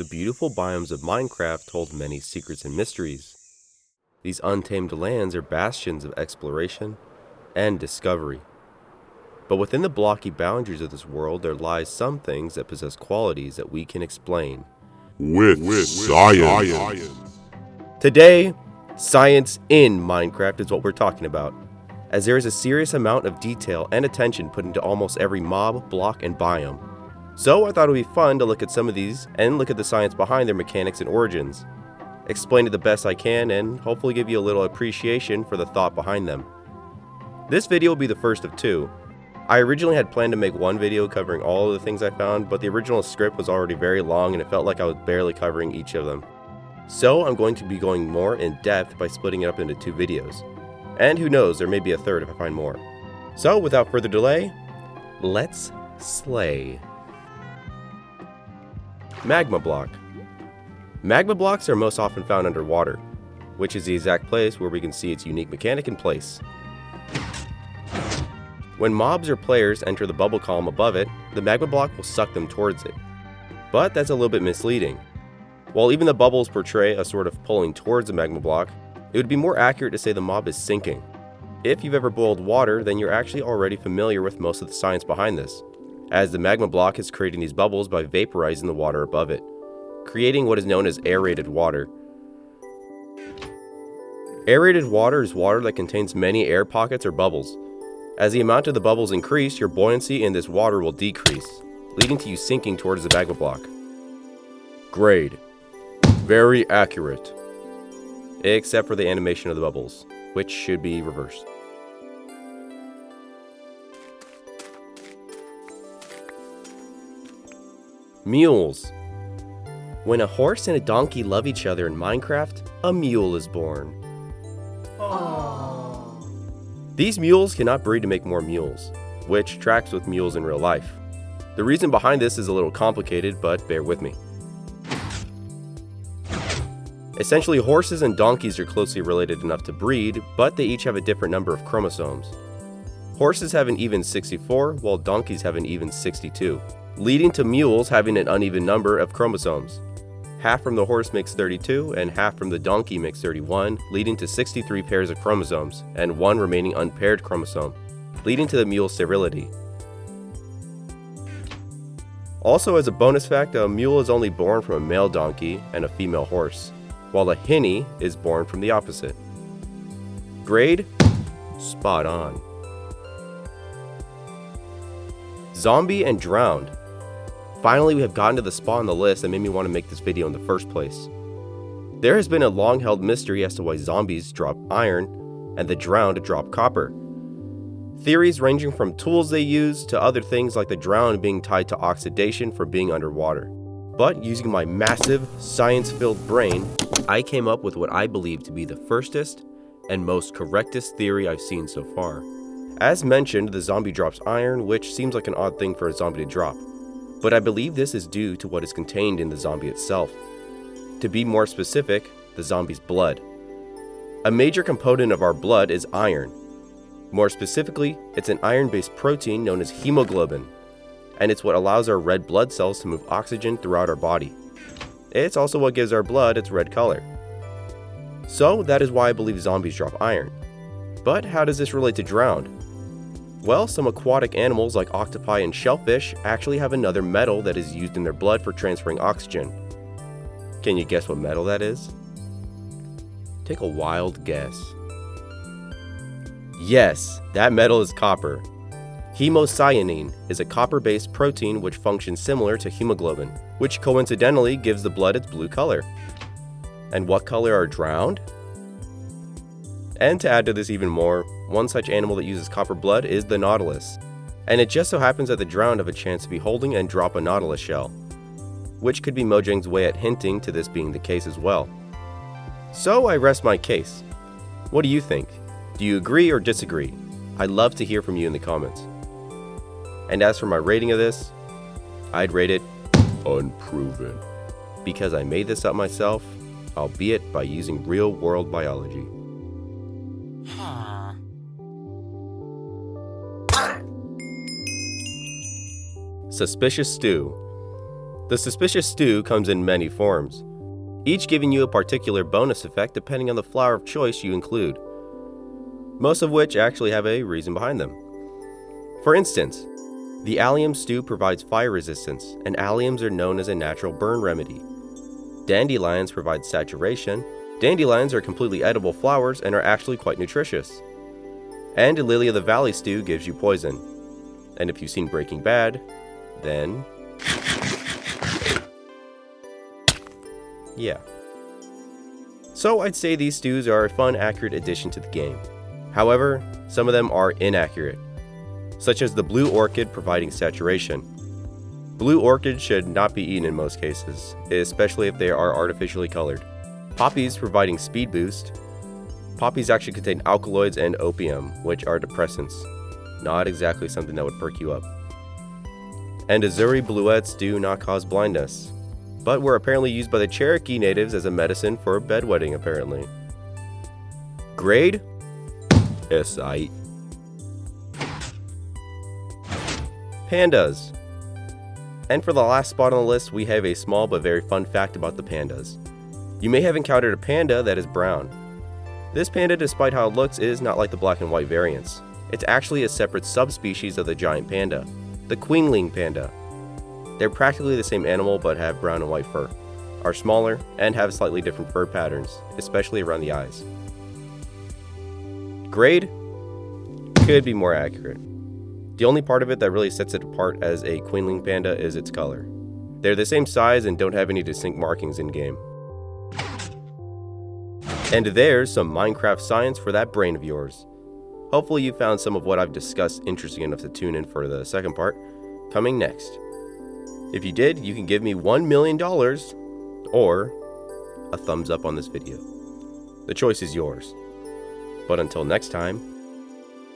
the beautiful biomes of Minecraft hold many secrets and mysteries. These untamed lands are bastions of exploration and discovery. But within the blocky boundaries of this world, there lies some things that possess qualities that we can explain with science. Today, science in Minecraft is what we're talking about, as there is a serious amount of detail and attention put into almost every mob, block, and biome. So I thought it would be fun to look at some of these and look at the science behind their mechanics and origins, explain it the best I can, and hopefully give you a little appreciation for the thought behind them. This video will be the first of two. I originally had planned to make one video covering all of the things I found, but the original script was already very long and it felt like I was barely covering each of them. So I'm going to be going more in depth by splitting it up into two videos. And who knows, there may be a third if I find more. So without further delay, let's slay. Magma block. Magma blocks are most often found underwater, which is the exact place where we can see its unique mechanic in place. When mobs or players enter the bubble column above it, the magma block will suck them towards it. But that's a little bit misleading. While even the bubbles portray a sort of pulling towards the magma block, it would be more accurate to say the mob is sinking. If you've ever boiled water, then you're actually already familiar with most of the science behind this, as the magma block is creating these bubbles by vaporizing the water above it, creating what is known as aerated water. Aerated water is water that contains many air pockets or bubbles. As the amount of the bubbles increase, your buoyancy in this water will decrease, leading to you sinking towards the magma block. Grade. Very accurate. Except for the animation of the bubbles, which should be reversed. Mules. When a horse and a donkey love each other in Minecraft, a mule is born. Aww. These mules cannot breed to make more mules, which tracks with mules in real life. The reason behind this is a little complicated, but bear with me. Essentially, horses and donkeys are closely related enough to breed, but they each have a different number of chromosomes. Horses have an even 64, while donkeys have an even 62, leading to mules having an uneven number of chromosomes. Half from the horse makes 32, and half from the donkey makes 31, leading to 63 pairs of chromosomes, and one remaining unpaired chromosome, leading to the mule's sterility. Also, as a bonus fact, a mule is only born from a male donkey and a female horse, while a hinny is born from the opposite. Grade? Spot on. Zombie and drowned. Finally, we have gotten to the spot on the list that made me want to make this video in the first place. There has been a long-held mystery as to why zombies drop iron and the drowned drop copper. Theories ranging from tools they use to other things like the drowned being tied to oxidation from being underwater. But using my massive, science-filled brain, I came up with what I believe to be the firstest and most correctest theory I've seen so far. As mentioned, the zombie drops iron, which seems like an odd thing for a zombie to drop. But I believe this is due to what is contained in the zombie itself. To be more specific, the zombie's blood. A major component of our blood is iron. More specifically, it's an iron-based protein known as hemoglobin, and it's what allows our red blood cells to move oxygen throughout our body. It's also what gives our blood its red color. So that is why I believe zombies drop iron. But how does this relate to drowned? Well, some aquatic animals like octopi and shellfish actually have another metal that is used in their blood for transferring oxygen. Can you guess what metal that is? Take a wild guess. Yes, that metal is copper. Hemocyanin is a copper-based protein which functions similar to hemoglobin, which coincidentally gives the blood its blue color. And what color are drowned? And to add to this even more, one such animal that uses copper blood is the nautilus. And it just so happens that the drowned have a chance to be holding and drop a nautilus shell, which could be Mojang's way at hinting to this being the case as well. So I rest my case. What do you think? Do you agree or disagree? I'd love to hear from you in the comments. And as for my rating of this, I'd rate it unproven, because I made this up myself, albeit by using real-world biology. Suspicious stew. The suspicious stew comes in many forms, each giving you a particular bonus effect depending on the flower of choice you include, most of which actually have a reason behind them. For instance, the allium stew provides fire resistance, and alliums are known as a natural burn remedy. Dandelions provide saturation. Dandelions are completely edible flowers and are actually quite nutritious. And a lily of the valley stew gives you poison. And if you've seen Breaking Bad, then yeah. So I'd say these stews are a fun, accurate addition to the game. However, some of them are inaccurate, such as the blue orchid providing saturation. Blue orchids should not be eaten in most cases, especially if they are artificially colored. Poppies providing speed boost. Poppies actually contain alkaloids and opium, which are depressants. Not exactly something that would perk you up. And Azuri bluets do not cause blindness, but were apparently used by the Cherokee natives as a medicine for bedwetting apparently. Grade? S-I. Pandas. And for the last spot on the list, we have a small but very fun fact about the pandas. You may have encountered a panda that is brown. This panda, despite how it looks, is not like the black and white variants. It's actually a separate subspecies of the giant panda, the Quingling panda. They're practically the same animal but have brown and white fur, are smaller, and have slightly different fur patterns, especially around the eyes. Grade? Could be more accurate. The only part of it that really sets it apart as a Quingling panda is its color. They're the same size and don't have any distinct markings in-game. And there's some Minecraft science for that brain of yours. Hopefully you found some of what I've discussed interesting enough to tune in for the second part, coming next. If you did, you can give me $1 million or a thumbs up on this video. The choice is yours. But until next time,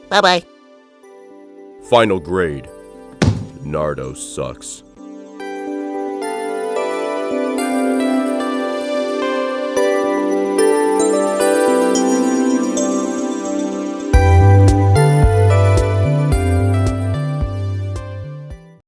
Bye-bye. Final grade. Nardo sucks.